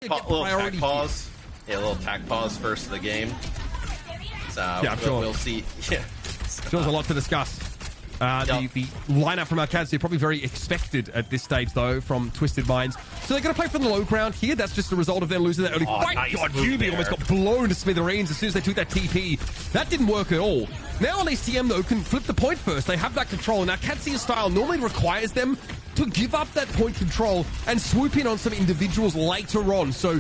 little tack pause. Yeah, a little tack pause first of the game. So yeah, I'm sure. We'll see. Yeah. There's a lot to discuss. The lineup from Arcadia probably very expected at this stage, though, from Twisted Minds. So they're going to play from the low ground here. That's just a result of them losing that early fight. Nice God, Yubi almost got blown to smithereens as soon as they took that TP. That didn't work at all. Now at least TM, though, can flip the point first. They have that control. Now, Arcadia's style normally requires them to give up that point control and swoop in on some individuals later on. So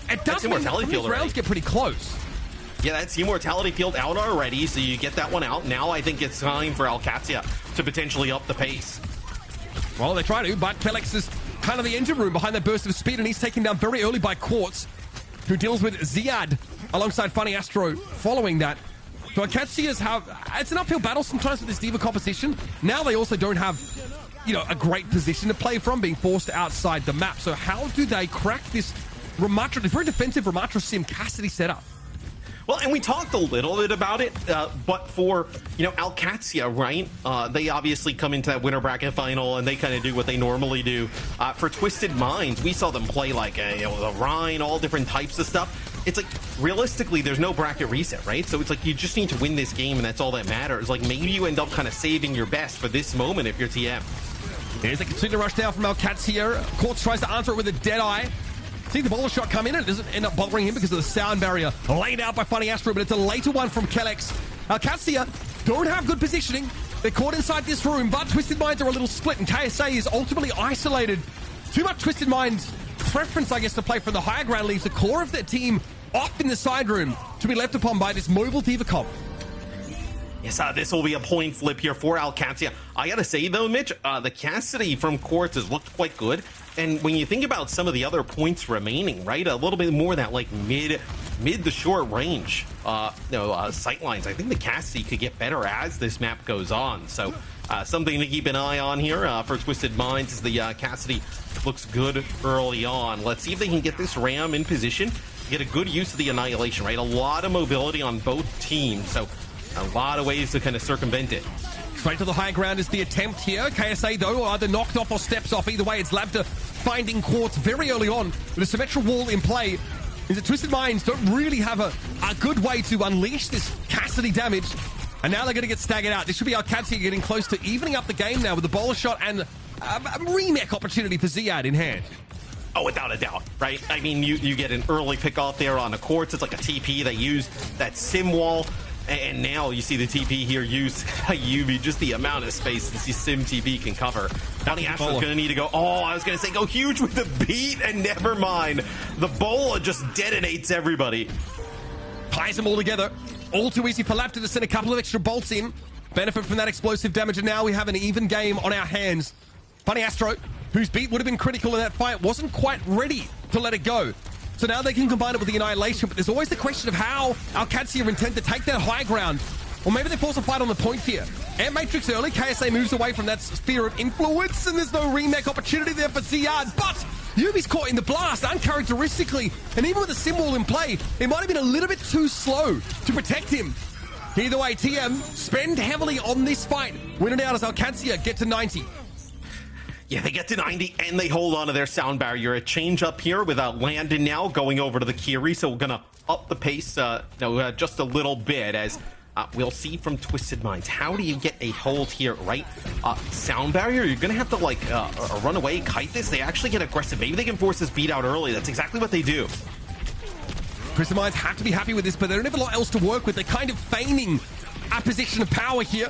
it does mean these rounds get pretty close. Yeah, that's the Immortality field out already, so you get that one out. Now I think it's time for Alcatia to potentially up the pace. Well, they try to, but Felix is kind of the engine room behind that burst of speed, and he's taken down very early by Quartz, who deals with Ziad alongside Funny Astro following that. So Alcatia's it's an uphill battle sometimes with this D.Va composition. Now they also don't have, a great position to play from, being forced outside the map. So how do they crack this Ramatra, very defensive Ramatra Sim Cassidy setup? Well, and we talked a little bit about it, but for, Alcatia, right? They obviously come into that winter bracket final and they kind of do what they normally do. For Twisted Minds, we saw them play like the Rhine, all different types of stuff. It's like, realistically, there's no bracket reset, right? So it's like, you just need to win this game and that's all that matters. Like, maybe you end up kind of saving your best for this moment if you're TM. There's a continued rush down from Alcatia. Quartz tries to answer it with a Deadeye. See the bowler shot come in, and it doesn't end up bothering him because of the sound barrier laid out by Funny Astro, but it's a later one from Kellex. Alcatia don't have good positioning. They're caught inside this room, but Twisted Minds are a little split, and KSA is ultimately isolated. Too much Twisted Minds preference, I guess, to play from the higher ground leaves the core of their team off in the side room to be left upon by this mobile D.Va comp. Yes, this will be a point flip here for Alcatia. I gotta say, though, Mitch, the Cassidy from Quartz has looked quite good. And when you think about some of the other points remaining, right, a little bit more that, like, mid to short range, sight lines, I think the Cassidy could get better as this map goes on. So something to keep an eye on here for Twisted Minds as the Cassidy looks good early on. Let's see if they can get this Ram in position, get a good use of the Annihilation, right? A lot of mobility on both teams, so a lot of ways to kind of circumvent it. Straight to the high ground is the attempt here. KSA, though, either knocked off or steps off. Either way, it's Labda finding Quartz very early on with a symmetrical wall in play. Is that Twisted Minds don't really have a good way to unleash this Cassidy damage. And now they're going to get staggered out. This should be Alcatia getting close to evening up the game now with the bowler shot and a remake opportunity for Ziad in hand. Oh, without a doubt, right? I mean, you get an early pick off there on the Quartz. It's like a TP. They use that sim wall. And now you see the TP here used by Yubi, just the amount of space that the Sim TP can cover. Funny Astro's going to need to go, I was going to say go huge with the beat, and never mind. The Bola just detonates everybody. Ties them all together. All too easy for Lapta to send a couple of extra bolts in. Benefit from that explosive damage, and now we have an even game on our hands. Funny Astro, whose beat would have been critical in that fight, wasn't quite ready to let it go. So now they can combine it with the Annihilation, but there's always the question of how Alcatia intend to take that high ground. Or maybe they force a fight on the point here. Air Matrix early, KSA moves away from that sphere of influence, and there's no remake opportunity there for Ziad, but Yubi's caught in the blast, uncharacteristically, and even with a sim wall in play, it might have been a little bit too slow to protect him. Either way, TM spend heavily on this fight. Win it out as Alcatia get to 90. Yeah, they get to 90, and they hold on to their sound barrier. A change up here with Landon now going over to the Kiri, so we're going to up the pace just a little bit as we'll see from Twisted Minds. How do you get a hold here, right? Sound barrier, you're going to have to, run away, kite this. They actually get aggressive. Maybe they can force this beat out early. That's exactly what they do. Twisted Minds have to be happy with this, but they don't have a lot else to work with. They're kind of feigning a position of power here.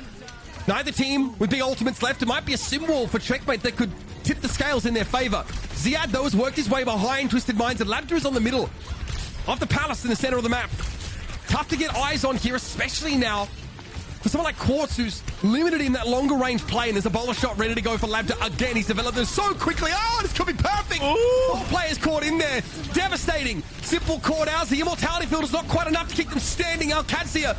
Neither team with big ultimates left. It might be a sim wall for checkmate that could tip the scales in their favor. Ziad, though, has worked his way behind Twisted Minds, and Labda is on the middle of the palace in the center of the map. Tough to get eyes on here, especially now for someone like Quartz, who's limited in that longer range play, and there's a bowler shot ready to go for Labda again. He's developed this so quickly. This could be perfect. All players caught in there. Devastating. Simple caught out. The Immortality field is not quite enough to keep them standing. Alcatia,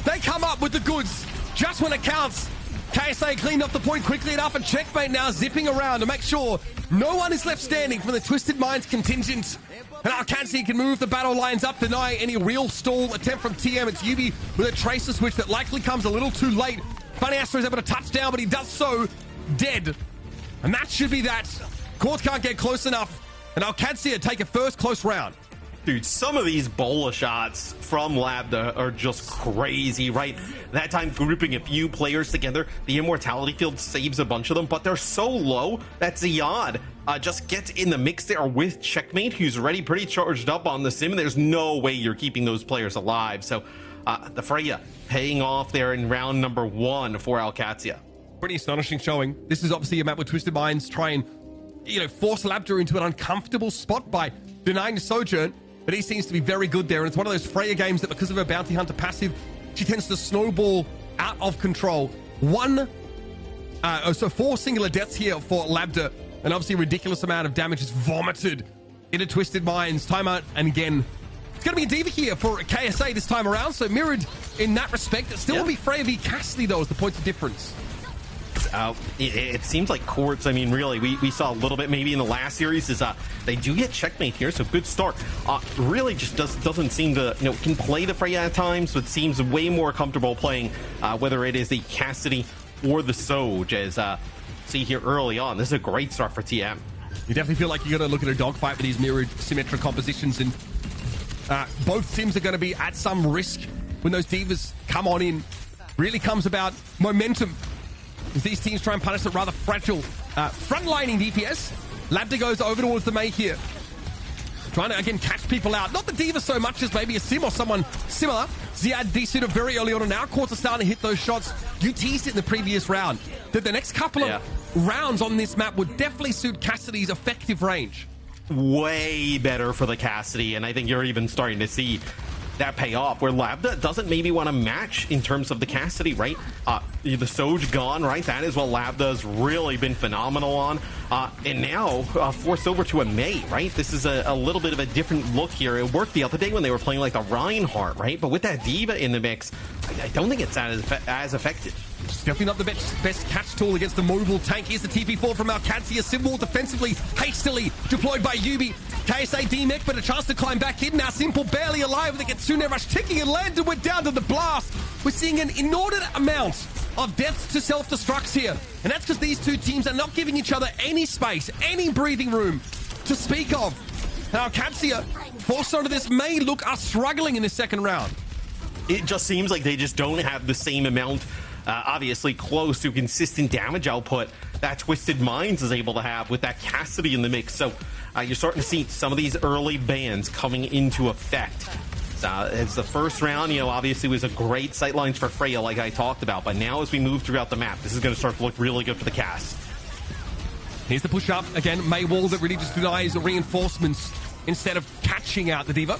they come up with the goods just when it counts. KSA cleaned up the point quickly enough, and checkmate now zipping around to make sure no one is left standing from the Twisted Minds contingent. And Alcatia can move the battle lines up, deny any real stall attempt from TM. It's Yubi with a tracer switch that likely comes a little too late. Funny Astro is able to touch down, but he does so dead. And that should be that. Quartz can't get close enough. And Alcancia take a first close round. Dude, some of these bola shots from Lambda are just crazy, right? That time grouping a few players together, the immortality field saves a bunch of them, but they're so low that Ziad just gets in the mix there with Checkmate, who's already pretty charged up on the sim. There's no way you're keeping those players alive. So the Freya paying off there in round number 1 for Alcacia. Pretty astonishing showing. This is obviously a map where Twisted Minds try and, force Lambda into an uncomfortable spot by denying the Sojourn. But he seems to be very good there. And it's one of those Freya games that because of her Bounty Hunter passive, she tends to snowball out of control. 4 singular deaths here for Lambda. And obviously a ridiculous amount of damage is vomited into Twisted Minds. Timeout. And again, it's going to be a diva here for KSA this time around. So mirrored in that respect. It still will be Freya v Cassidy, though, is the point of difference. It seems like Quartz, I mean, really, we saw a little bit maybe in the last series, is they do get Checkmate here, so good start. Really just doesn't seem to, can play the Freya at times, but seems way more comfortable playing whether it is the Cassidy or the Soj, as see here early on. This is a great start for TM. You definitely feel like you're going to look at a dogfight with these mirrored symmetric compositions, and both teams are going to be at some risk when those divas come on in. Really comes about momentum as these teams try and punish the rather fragile frontlining DPS. Lambda goes over towards the Mei here, trying to again catch people out. Not the diva so much as maybe a sim or someone similar. Ziad de-suited very early on, and now Quartz are starting to hit those shots. You teased it in the previous round that the next couple of rounds on this map would definitely suit Cassidy's effective range. Way better for the Cassidy, and I think you're even starting to see that pay off, where Lambda doesn't maybe want to match in terms of the Cassidy, right? The Soj gone, right? That is what Lambda's really been phenomenal on. And now forced over to a Mei, right? This is a little bit of a different look here. It worked the other day when they were playing like the Reinhardt, right? But with that diva in the mix, I don't think it's as effective. It's definitely not the best catch tool against the mobile tank. Here's the TP4 from Alcancia. Simple defensively, hastily deployed by Yubi. KSA D-Mech, but a chance to climb back in. Now Simple barely alive with the Kitsune Rush ticking and landed. We're down to the blast. We're seeing an inordinate amount of deaths to self-destructs here. And that's because these two teams are not giving each other any space, any breathing room to speak of. Now Alcancia, forced onto this Mei, are struggling in this second round. It just seems like they just don't have the same amount, obviously close to consistent damage output that Twisted Minds is able to have with that Cassidy in the mix. So you're starting to see some of these early bans coming into effect. It's the first round, obviously was a great sightlines for Freya, like I talked about. But now as we move throughout the map, this is going to start to look really good for the cast. Here's the push up. Again, Mei wall that really just denies reinforcements instead of catching out the diva.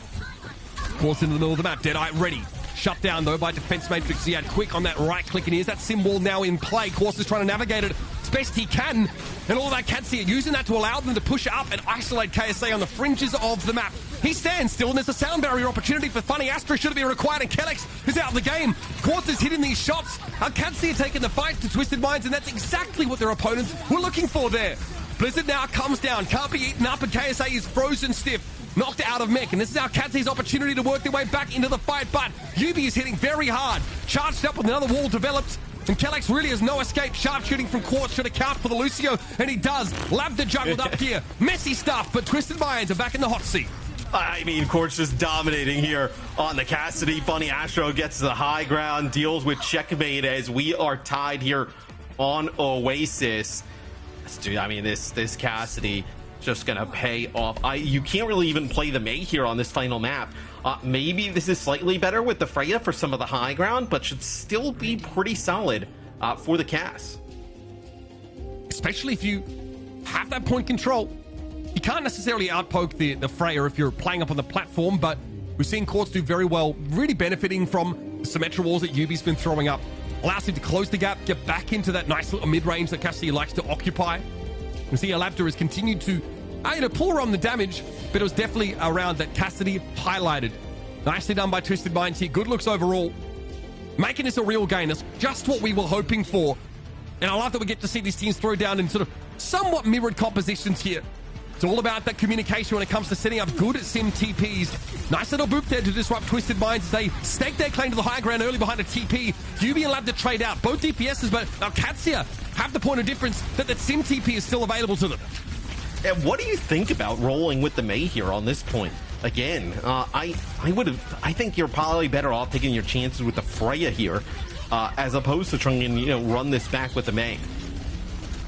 Quartz into the middle of the map. Deadeye ready. Shut down, though, by Defense Matrix. Ziad quick on that right click, and here's that sim wall now in play. Quartz is trying to navigate it as best he can, and all that Catsiya using that to allow them to push up and isolate KSA on the fringes of the map. He stands still, and there's a sound barrier opportunity for Funny. Astra should have been required, and Kellex is out of the game. Quartz is hitting these shots. Catsiya taking the fight to Twisted Minds, and that's exactly what their opponents were looking for there. Blizzard now comes down, can't be eaten up, and KSA is frozen stiff. Knocked out of mech, and this is Alcancia's opportunity to work their way back into the fight, but Yubi is hitting very hard. Charged up with another wall developed, and Kellex really has no escape. Sharpshooting from Quartz should account for the Lucio, and he does. Lambda juggled up here. Messy stuff, but Twisted Minds are back in the hot seat. I mean, Quartz just dominating here on the Cassidy. Funny Astro gets the high ground, deals with Checkmate as we are tied here on Oasis. Dude, I mean, this Cassidy just gonna pay off. You can't really even play the Mei here on this final map. Maybe this is slightly better with the Freya for some of the high ground, but should still be pretty solid for the cast. Especially if you have that point control. You can't necessarily outpoke the Freya if you're playing up on the platform, but we've seen Quartz do very well, really benefiting from the Symmetra walls that Yubi's been throwing up. Allows him to close the gap, get back into that nice little mid-range that Cassidy likes to occupy. You see Lambda has continued to pull on the damage, but it was definitely a round that Cassidy highlighted. Nicely done by Twisted Minds here. Good looks overall. Making this a real game. That's just what we were hoping for. And I love that we get to see these teams throw down in sort of somewhat mirrored compositions here. It's all about that communication when it comes to setting up good sim TPs. Nice little boop there to disrupt Twisted Minds as they stake their claim to the high ground early behind a TP. Yubi and Lambda trade out. Both DPSs, but Alcancia have the point of difference that sim TP is still available to them. And what do you think about rolling with the Mei here on this point? Again, I think you're probably better off taking your chances with the Freya here, as opposed to trying to run this back with the Mei.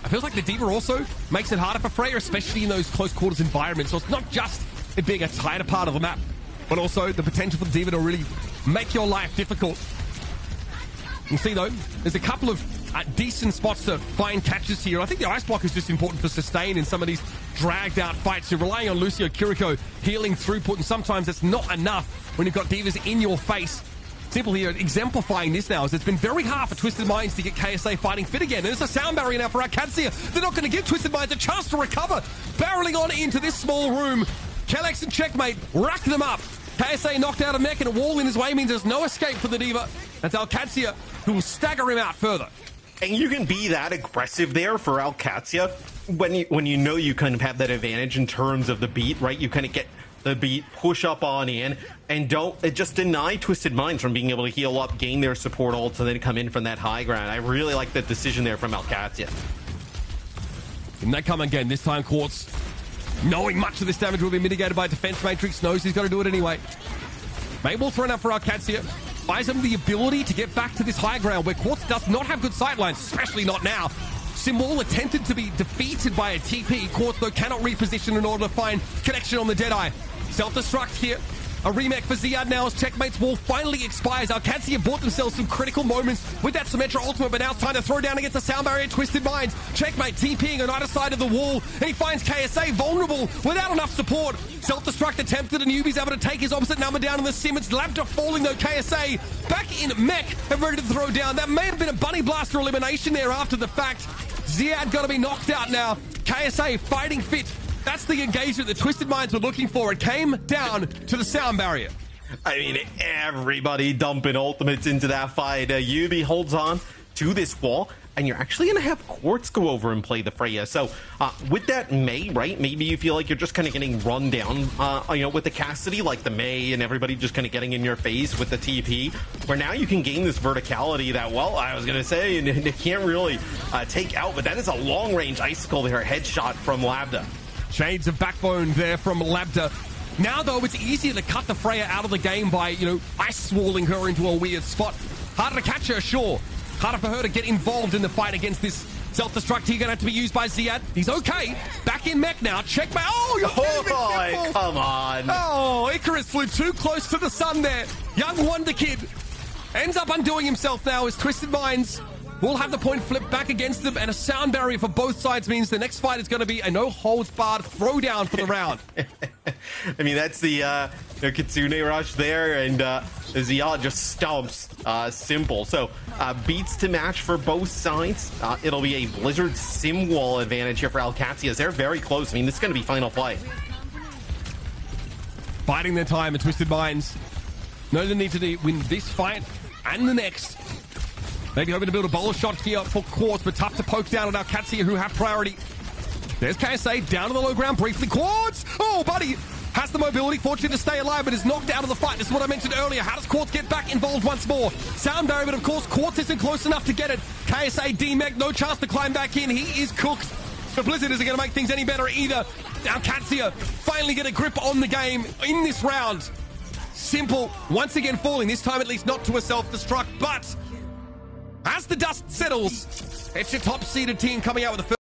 I feel like the D.Va also makes it harder for Freya, especially in those close quarters environments. So it's not just it being a tighter part of the map, but also the potential for the D.Va to really make your life difficult. You see, though, there's a couple of decent spots to find catches here. I think the ice block is just important for sustain in some of these dragged out fights. You're relying on Lucio Kiriko healing throughput, and sometimes it's not enough when you've got D.Vas in your face. Simple here, exemplifying this now, is it's been very hard for Twisted Minds to get KSA fighting fit again. And it's a sound barrier now for Alcancia. They're not going to give Twisted Minds a chance to recover. Barreling on into this small room. Kellex and Checkmate rack them up. KSA knocked out a mech, and a wall in his way means there's no escape for the D.Va. That's Alcancia, who will stagger him out further. And you can be that aggressive there for Alcacia when you know you kind of have that advantage in terms of the beat, right? You kind of get the beat, push up on in, and don't just deny Twisted Minds from being able to heal up, gain their support ults, and then come in from that high ground. I really like that decision there from Alcacia. And they come again, this time Quartz, knowing much of this damage will be mitigated by Defense Matrix, knows he's got to do it anyway. Mabel thrown up for Alcacia. Buys him the ability to get back to this high ground where Quartz does not have good sightlines, especially not now. Symbol attempted to be defeated by a TP. Quartz, though, cannot reposition in order to find connection on the Deadeye. Self-destruct here. A remake for Ziad now as Checkmate's wall finally expires. Alcancia bought themselves some critical moments with that Symmetra ultimate, but now it's time to throw down against the sound barrier. Twisted Minds. Checkmate TPing on either side of the wall, and he finds KSA vulnerable without enough support. Self-destruct attempted, and Yubi's able to take his opposite number down in the sim. It's Lambda falling, though. KSA back in mech and ready to throw down. That may have been a Bunny Blaster elimination there after the fact. Ziad got to be knocked out now. KSA fighting fit. That's the engagement the Twisted Minds were looking for. It came down to the sound barrier. I mean, everybody dumping ultimates into that fight. Yubi holds on to this wall, and you're actually going to have Quartz go over and play the Freya. So with that Mei, right, maybe you feel like you're just kind of getting run down, with the Cassidy, like the Mei and everybody just kind of getting in your face with the TP, where now you can gain this verticality that, well, I was going to say, and it can't really take out, but that is a long-range icicle there, headshot from Lambda. Shades of backbone there from Lambda. Now, though, it's easier to cut the Freya out of the game by, ice walling her into a weird spot. Harder to catch her, sure. Harder for her to get involved in the fight against this self-destruct here. Going to have to be used by Ziad. He's okay. Back in mech now. Checkmate. Oh, you're come on. Oh, Icarus flew too close to the sun there. Young Wonder Kid ends up undoing himself now as Twisted Minds will have the point flipped back against them, and a sound barrier for both sides means the next fight is going to be a no-holds-barred throwdown for the round. I mean, that's the Kitsune rush there, and Ziad just stomps. Simple. So, beats to match for both sides. It'll be a Blizzard sim wall advantage here for Alcacia. They're very close. I mean, this is going to be final play. Biding their time, and Twisted Minds know the need to win this fight and the next. Maybe hoping to build a bowler shot here for Quartz, but tough to poke down on Alcacia, who have priority. There's KSA down to the low ground briefly. Quartz! Oh, buddy! Has the mobility, fortunate to stay alive, but is knocked out of the fight. This is what I mentioned earlier. How does Quartz get back involved once more? Sound barrier, but of course, Quartz isn't close enough to get it. KSA D-Mech, no chance to climb back in. He is cooked. But Blizzard isn't going to make things any better either. Alcacia finally get a grip on the game in this round. Simple, once again falling, this time at least not to a self-destruct, but as the dust settles, it's your top-seeded team coming out with the first